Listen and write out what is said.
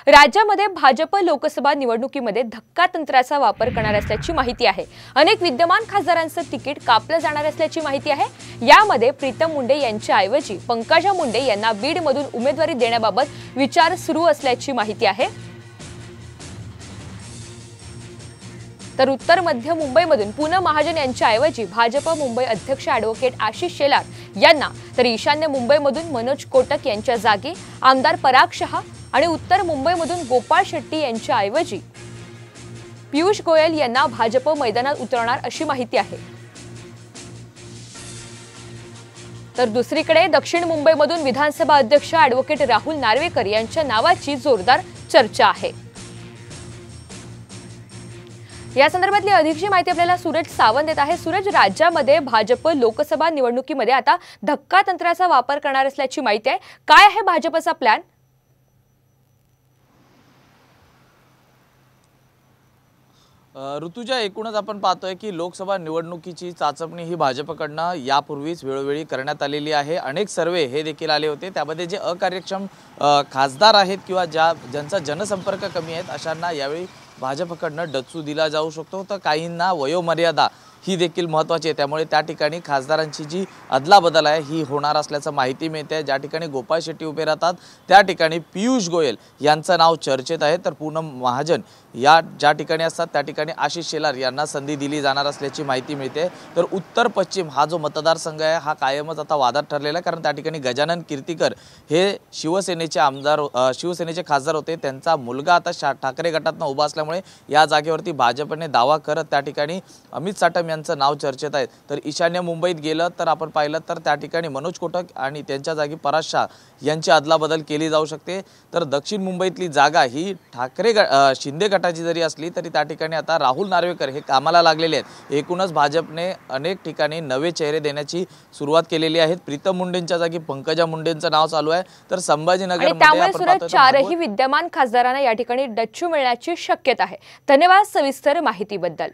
राज्यामध्ये भाजप लोकसभा निवडणुकीमध्ये धक्कातंत्राचा वापर करणार असल्याची माहिती आहे। अनेक विद्यमान खासदारांचं तिकीट कापलं जाणार असल्याची माहिती आहे। यामध्ये प्रीतम मुंडे यांच्या ऐवजी पंकजा मुंडे यांना बीडमधून उमेदवारी देण्याबाबत विचार सुरू असल्याची माहिती आहे। तर उत्तर मध्य मुंबईमधून पूनम महाजन यांच्या ऐवजी भाजप मुंबई अध्यक्ष ॲडव्होकेट आशिष शेलार यांना, तर ईशान्य मुंबईमधून मनोज कोटक यांच्या जागी आमदार पराग शहा आणि उत्तर मुंबईमधून गोपाळ शेट्टी यांच्या ऐवजी पियुष गोयल यांना भाजप मैदानात उतरवणार अशी माहिती आहे। तर दुसरीकडे दक्षिण मुंबईमधून विधानसभा अध्यक्ष ॲडव्होकेट राहुल नार्वेकर यांच्या नावाची जोरदार चर्चा आहे। या संदर्भातली अधिकची माहिती आपल्याला सूरज सावंत देत आहे। सूरज, राज्यामध्ये भाजप लोकसभा निवडणुकीमध्ये आता धक्कातंत्राचा वापर करणार असल्याची माहिती आहे। काय आहे भाजपचा प्लॅन? ऋतुजा, एकूणच आपण पाहतोय की लोकसभा निवडणुकीची चाचपणी ही भाजपकडनं यापूर्वीच वेळोवेळी करण्यात आलेली आहे। अनेक सर्वे हे देखील आले होते, त्यामध्ये जे अकार्यक्षम खासदार आहेत किंवा ज्यांचा जनसंपर्क कमी आहेत अशांना यावेळी भाजपकडनं डच्चू दिला जाऊ शकतो। तर काहींना वयोमर्यादा ही देखील महत्त्वाची आहे, त्यामुळे त्या ठिकाणी खासदारांची जी अदलाबदल आहे ही होणार असल्याचं माहिती मिळते। ज्या ठिकाणी गोपाळ शेट्टी उभे राहतात त्या ठिकाणी पियुष गोयल यांचं नाव चर्चेत आहे, तर पूनम महाजन या ज्या ठिकाणी असतात त्या ठिकाणी आशिष शेलार यांना संधी दिली जाणार असल्याची माहिती मिळते। तर उत्तर पश्चिम हा जो मतदारसंघ आहे हा कायमच आता वादात ठरलेला आहे, कारण त्या ठिकाणी गजानन कीर्तीकर हे शिवसेनेचे खासदार होते। त्यांचा मुलगा आता ठाकरे गटातनं उभा असल्यामुळे या जागेवरती भाजपने दावा करत त्या ठिकाणी अमित साटम यांचं नाव चर्चेत आहे। तर ईशान्य मुंबईत गेलं तर आपण पाहिलं तर त्या ठिकाणी मनोज कोटक आणि त्यांच्या जागी पराग शहा यांची अदलाबदल केली जाऊ शकते। तर दक्षिण मुंबईतली जागा ही शिंदे गटाची जरी असली तरी त्या ठिकाणी आता राहुल नार्वेकर हे कामाला लागलेले आहेत। एकूणच भाजपने अनेक ठिकाणी नवे चेहरे देण्याची सुरुवात केलेली आहे। प्रीतम मुंडेंच्या जागी पंकजा मुंडेंचं नाव चालू आहे। तर संभाजीनगर चारही विद्यमान खासदारांना या ठिकाणी डच्चू मिळण्याची शक्यता आहे। धन्यवाद सविस्तर माहितीबद्दल।